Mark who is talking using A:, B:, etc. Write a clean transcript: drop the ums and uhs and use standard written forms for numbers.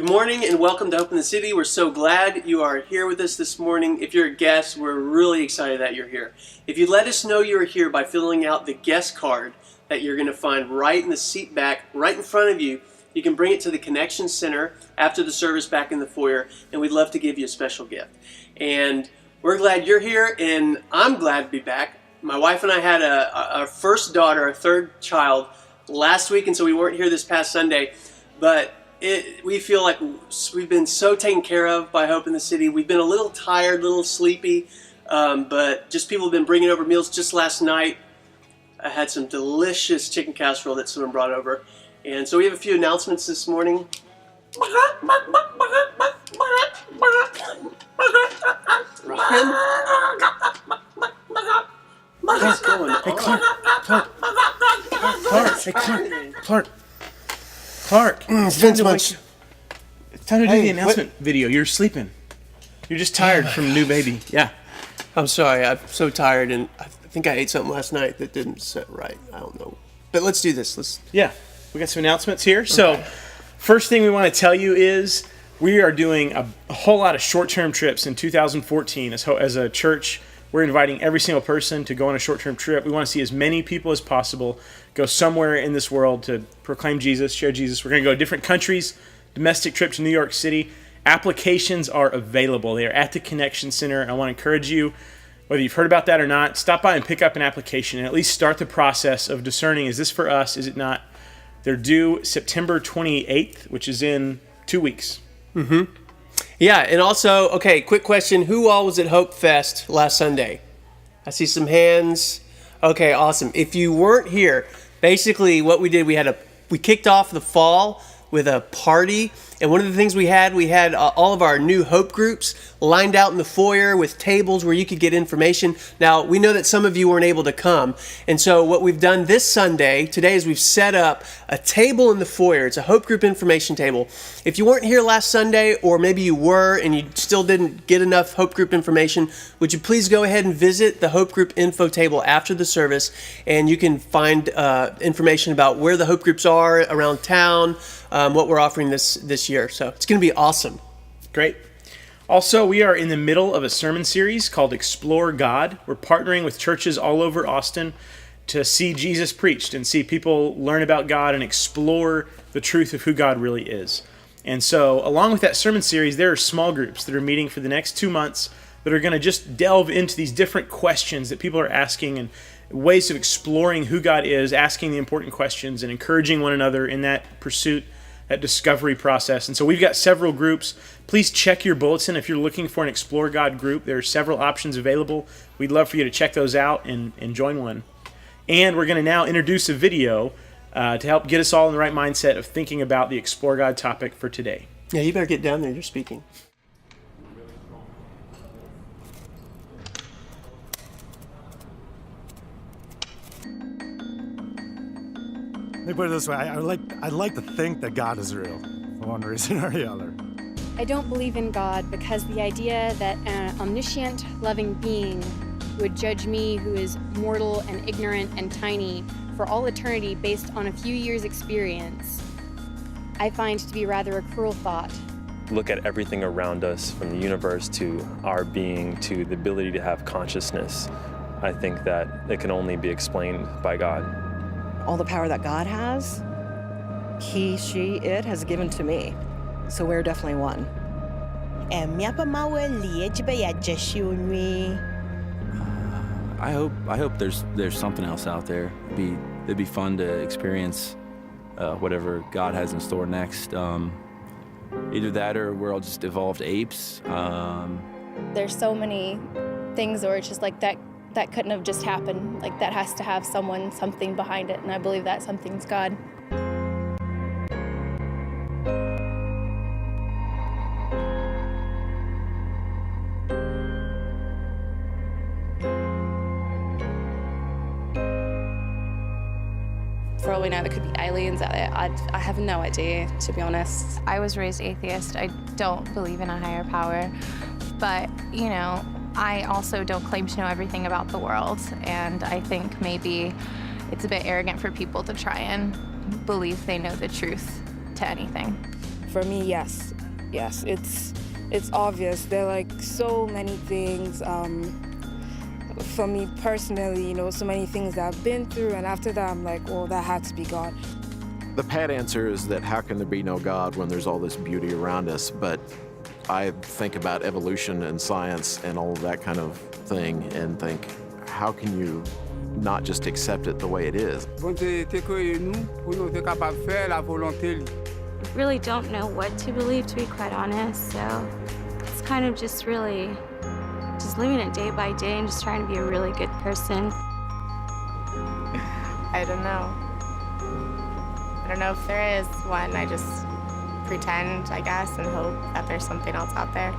A: Good morning and welcome to Hope in the City. We're so glad you are here with us this morning. If you're a guest, we're really excited that you're here. If you let us know you're here by filling out the guest card that you're going to find right in the seat back, right in front of you, you can bring it to the Connection Center after the service back in the foyer, and we'd love to give you a special gift. And we're glad you're here, and I'm glad to be back. My wife and I had our first daughter, our third child, last week, and so we weren't here this past Sunday, but we feel like we've been so taken care of by Hope in the City. We've been a little tired, a little sleepy, but just people have been bringing over meals. Just last night, I had some delicious chicken casserole that someone brought over. And so we have a few announcements this morning. Ryan? What is going on?
B: Clark.
A: It's been so much.
B: It's time to do the announcement video. You're sleeping. You're just tired from new baby. Yeah.
A: I'm sorry. I'm so tired, and I think I ate something last night that didn't sit right. I don't know. But let's do this.
B: Yeah. We got some announcements here. Okay. So, first thing we want to tell you is we are doing a whole lot of short-term trips in 2014 as a church. We're inviting every single person to go on a short-term trip. We want to see as many people as possible go somewhere in this world to proclaim Jesus, share Jesus. We're going to go to different countries, domestic trip to New York City. Applications are available. They are at the Connection Center. I want to encourage you, whether you've heard about that or not, stop by and pick up an application and at least start the process of discerning, is this for us, is it not? They're due September 28th, which is in 2 weeks.
A: Mm-hmm. Yeah, and also, okay, quick question. Who all was at Hope Fest last Sunday? I see some hands. Okay, awesome. If you weren't here, basically what we did, we kicked off the fall with a party. And one of the things we had all of our new Hope groups lined out in the foyer with tables where you could get information. Now, we know that some of you weren't able to come. And so what we've done this Sunday, today, is we've set up a table in the foyer. It's a Hope group information table. If you weren't here last Sunday, or maybe you were and you still didn't get enough Hope group information, would you please go ahead and visit the Hope group info table after the service, and you can find information about where the Hope groups are around town, what we're offering this year. So it's going to be awesome.
B: Great. Also, we are in the middle of a sermon series called Explore God. We're partnering with churches all over Austin to see Jesus preached and see people learn about God and explore the truth of who God really is. And so, along with that sermon series, there are small groups that are meeting for the next 2 months that are going to just delve into these different questions that people are asking and ways of exploring who God is, asking the important questions and encouraging one another in that pursuit, that discovery process. And so we've got several groups. Please check your bulletin if you're looking for an Explore God group. There are several options available. We'd love for you to check those out and join one. And we're going to now introduce a video to help get us all in the right mindset of thinking about the Explore God topic for today.
A: Yeah, you better get down there. You're speaking.
C: Let me put it this way, I'd like to think that God is real, for one reason or the other.
D: I don't believe in God because the idea that an omniscient, loving being would judge me, who is mortal and ignorant and tiny, for all eternity based on a few years' experience, I find to be rather a cruel thought.
E: Look at everything around us, from the universe to our being to the ability to have consciousness. I think that it can only be explained by God.
F: All the power that God has, he, she, it has given to me. So we're definitely one.
G: I hope there's something else out there. It'd be fun to experience whatever God has in store next. Either that or we're all just evolved apes.
H: There's so many things where it's just like that couldn't have just happened. Like, that has to have something behind it, and I believe that something's God.
D: For all we know, there could be aliens out there. I have no idea, to be honest.
I: I was raised atheist. I don't believe in a higher power, but, you know, I also don't claim to know everything about the world, and I think maybe it's a bit arrogant for people to try and believe they know the truth to anything.
F: For me, yes.
J: yes, it's obvious. There are like so many things. For me personally, so many things that I've been through, and after that, I'm like, well, that had to be God.
K: The pat answer is that how can there be no God when there's all this beauty around us? But I think about evolution and science and all of that kind of thing and think, how can you not just accept it the way it is?
L: I really don't know what to believe, to be quite honest, so it's kind of just really just living it day by day and just trying to be a really good person.
I: I don't know. I don't know if there is one. I just pretend, I guess, and hope that there's something else out there.